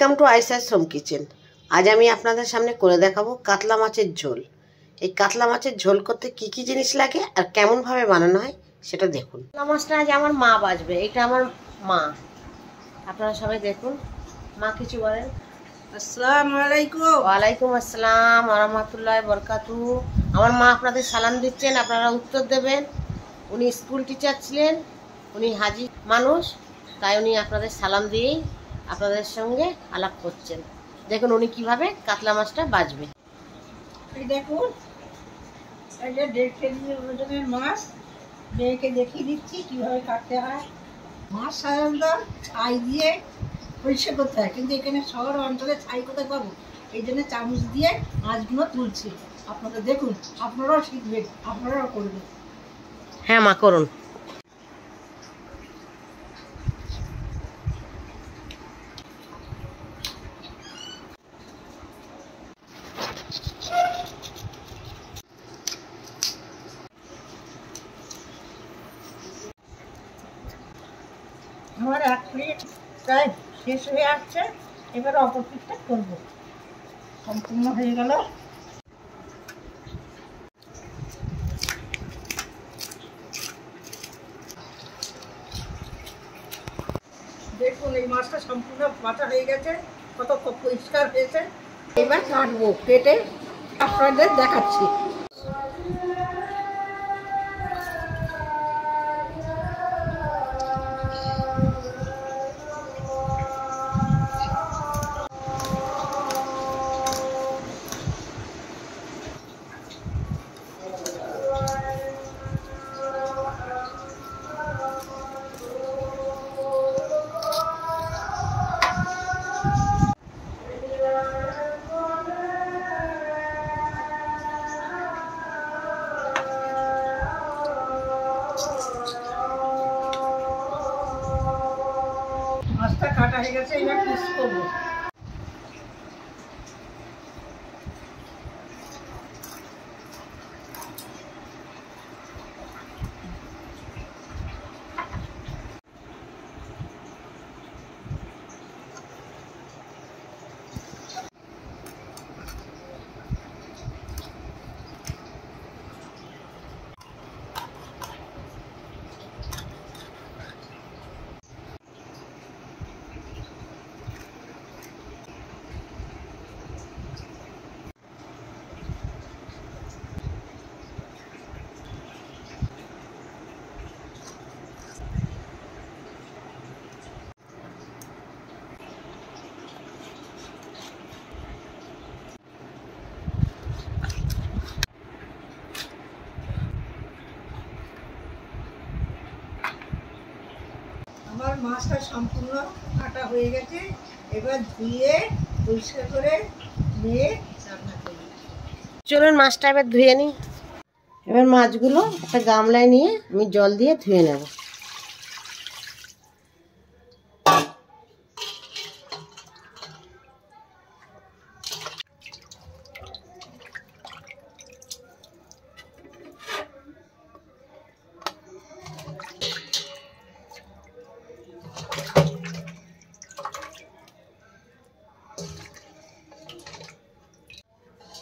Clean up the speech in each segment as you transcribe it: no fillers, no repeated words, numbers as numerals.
Welcome to আইসাস home kitchen. আজ আমি আপনাদের সামনে করে দেখাবো কাতলা মাছের ঝোল। এই কাতলা মাছের ঝোল করতে কি কি জিনিস লাগে আর কেমন ভাবে বানানো হয় সেটা দেখুন। কাতলা মাছটা আজ আমার মা বাছবে, এটা আমার মা। আপনারা সবাই দেখুন। মা কিছু বলেন। আসসালামু আলাইকুম। ওয়ালাইকুম আসসালাম ওয়া রাহমাতুল্লাহি ওয়া বারাকাতুহু। আমার মা আপনাদের সালাম দিচ্ছেন, আপনারা উত্তর দেবেন। উনি স্কুল টিচার ছিলেন, উনি হাজি মানুষ, তাই উনি আপনাদের সালাম দিয়েই আপনাদের সঙ্গে আলাপ করছেন। দেখুন উনি কিভাবে কাতলা মাছটা বাছবে। এই দেখুন, এটা 1.5 কেজি ওজনের মাছ। মেয়েকে দেখিয়ে দিচ্ছি কিভাবে কাটতে হয়। মাছ সাধারণত ছাই দিয়ে পরিষ্কার করতে হয়, কিন্তু এখানে শহর অঞ্চলে ছাই কোথায় পাবো, এই জন্য চামচ দিয়ে মাছগুলো তুলছি। আপনারা দেখুন, আপনারাও শিখবেন, আপনারাও করবেন। হ্যাঁ মা, করুন। আমার 1 প্লেট প্রায় শেষ হয়ে আসছে, এবার অপর পিঠটা করবো। সম্পূর্ণ হয়ে গেল। দেখুন, এই মাছটা সম্পূর্ণ বাটা হয়ে গেছে, কত পরিষ্কার হয়েছে। এবার কাটবো, কেটে আপনাদের দেখাচ্ছি। মাছটা কাটা হয়ে গেছে, এবার পিস করবো। আমার মাছটা সম্পূর্ণ কাটা হয়ে গেছে, এবার ধুয়ে পরিষ্কার করে নিয়ে রান্না করি। চলুন মাছটা এবার ধুয়ে নিই। এবার মাছগুলো একটা গামলায় নিয়ে আমি জল দিয়ে ধুয়ে নেব।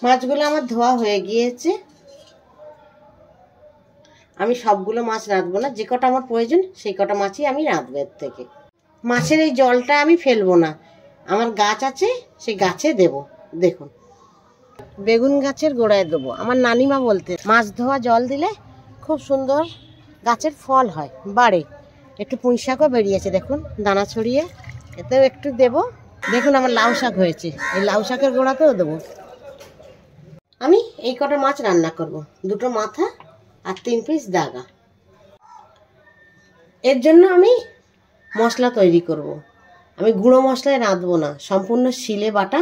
মাছগুলো আমার ধোয়া হয়ে গিয়েছে। আমি সবগুলো মাছ রাঁধবো না, যে কটা আমার প্রয়োজন সেই কটা মাছই আমি রাঁধবো। এর থেকে মাছের এই জলটা আমি ফেলবো না, আমার গাছ আছে সেই গাছে দেব। দেখুন, বেগুন গাছের গোড়ায় দেবো। আমার নানিমা বলতে মাছ ধোয়া জল দিলে খুব সুন্দর গাছের ফল হয়, বাড়ে। একটু পুঁই শাকও বেরিয়েছে, দেখুন দানা ছড়িয়ে, এতেও একটু দেব। দেখুন আমার লাউ শাক হয়েছে, এই লাউ শাকের গোড়াতেও দেবো। আমি এই কটা মাছ রান্না করব, 2টো মাথা আর 3 পিস দাগা। এর জন্য আমি মশলা তৈরি করব। আমি গুঁড়ো মশলায় রাঁধবো না, সম্পূর্ণ শিলে বাটা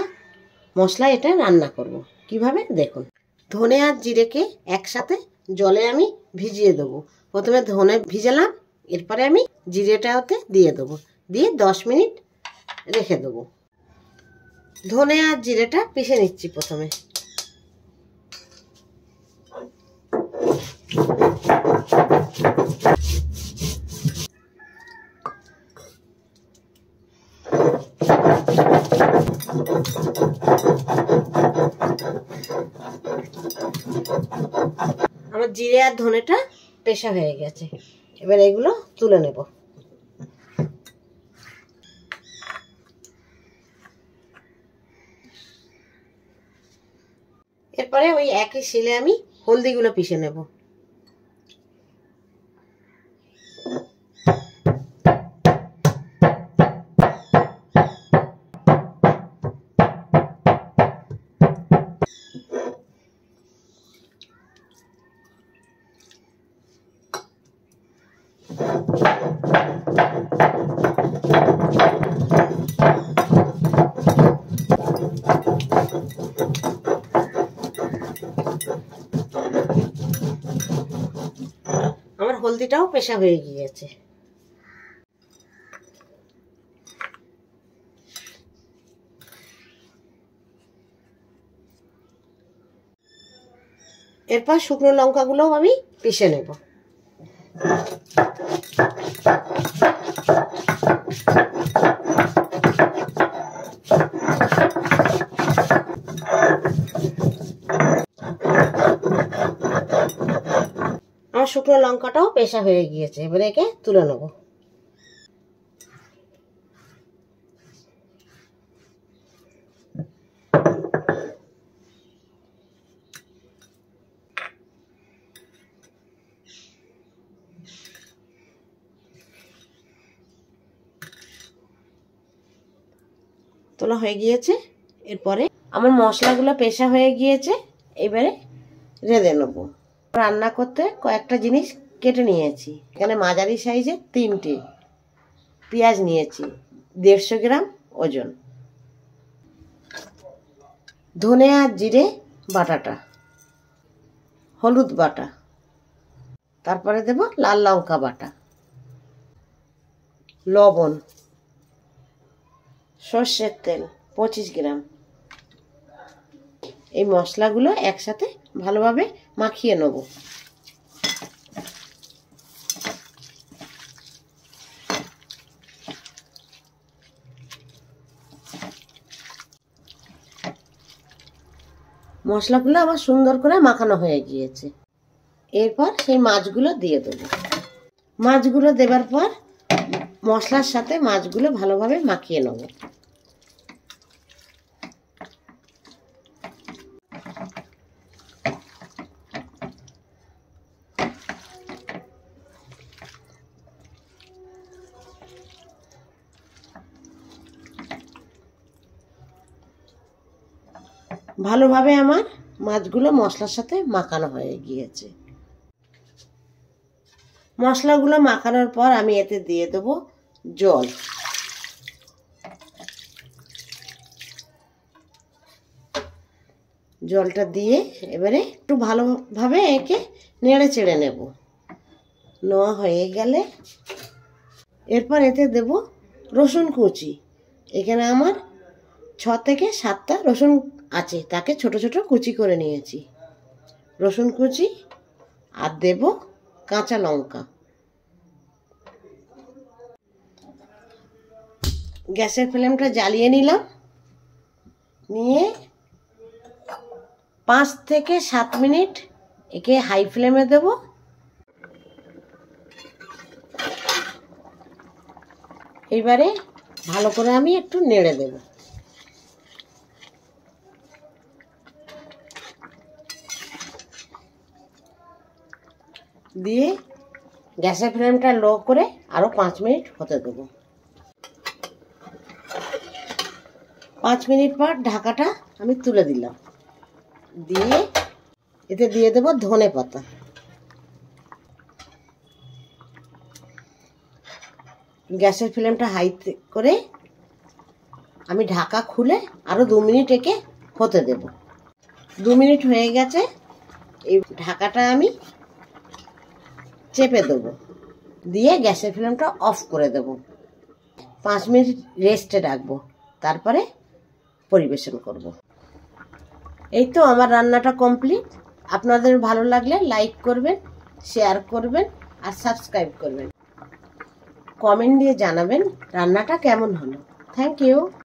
মশলা এটা রান্না করব। কিভাবে দেখুন। ধনে আর জিরেকে একসাথে জলে আমি ভিজিয়ে দেবো। প্রথমে ধনে ভিজালাম, এরপরে আমি জিরেটা ওতে দিয়ে দেবো, দিয়ে 10 মিনিট রেখে দেবো। ধনে আর জিরেটা পিষে নিচ্ছি প্রথমে। জিরে আর ধনেটা পেশা হয়ে গেছে, এবার এগুলো তুলে নেব। এরপরে ওই একই শিলে আমি হলদিগুলো পিষে নেব। আমার হলদিটাও পেশা হয়ে গিয়েছে। এরপর শুকনো লঙ্কাগুলোও আমি পিষে নেব। আমার শুকনো লঙ্কাটাও পেশা হয়ে গিয়েছে, এবারে একে তুলে নেব। তোলা হয়ে গিয়েছে। এরপরে আমার মশলাগুলো পেশা হয়ে গিয়েছে, এবারে রেঁধে নেব। রান্না করতে কয়েকটা জিনিস কেটে নিয়েছি। এখানে মাঝারি সাইজের 3টে পেঁয়াজ নিয়েছি, 150 গ্রাম ওজন, ধনে আর জিরে বাটাটা, হলুদ বাটা, তারপরে দেব লাল লঙ্কা বাটা, লবণ, সর্ষের তেল 25 গ্রাম। এই মশলাগুলো একসাথে ভালোভাবে মাখিয়ে নেব। মশলাগুলো আমার সুন্দর করে মাখানো হয়ে গিয়েছে। এরপর সেই মাছগুলো দিয়ে দেব। মাছগুলো দেবার পর মশলার সাথে মাছগুলো ভালোভাবে মাখিয়ে নেব। ভালোভাবে আমার মাছগুলো মশলার সাথে মাখানো হয়ে গিয়েছে। মশলাগুলো মাখানোর পর আমি এতে দিয়ে দেব জল। জলটা দিয়ে এবারে একটু ভালোভাবে একে নেড়ে চেড়ে নেব। নেওয়া হয়ে গেলে এরপর এতে দেব রসুন কুচি। এখানে আমার 6 থেকে 7টা রসুন আছে, তাকে ছোট ছোট কুচি করে নিয়েছি। রসুন কুচি আর দেব কাঁচা লঙ্কা। গ্যাসের ফ্লেমটা জ্বালিয়ে নিলাম, নিয়ে 5 থেকে 7 মিনিট একে হাই ফ্লেমে দেব। এবারে ভালো করে আমি একটু নেড়ে দেব। দিয়ে গ্যাসের ফ্লেমটা লো করে আরো 5 মিনিট হতে দেব। 5 মিনিট পর ঢাকাটা আমি তুলে দিলাম। দিয়ে এতে দিয়ে দেব ধনে পাতা। গ্যাসের ফ্লেমটা হাই করে আমি ঢাকা খুলে আরো 2 মিনিট একে হতে দেব। 2 মিনিট হয়ে গেছে। এই ঢাকাটা আমি চেপে দেব, দিয়ে গ্যাসের ফ্লেমটা অফ করে দেব। 5 মিনিট রেস্টে রাখবো, তারপরে পরিবেশন করব। এই তো আমার রান্নাটা কমপ্লিট। আপনাদের ভালো লাগলে লাইক করবেন, শেয়ার করবেন আর সাবস্ক্রাইব করবেন। কমেন্ট দিয়ে জানাবেন রান্নাটা কেমন হলো। Thank you.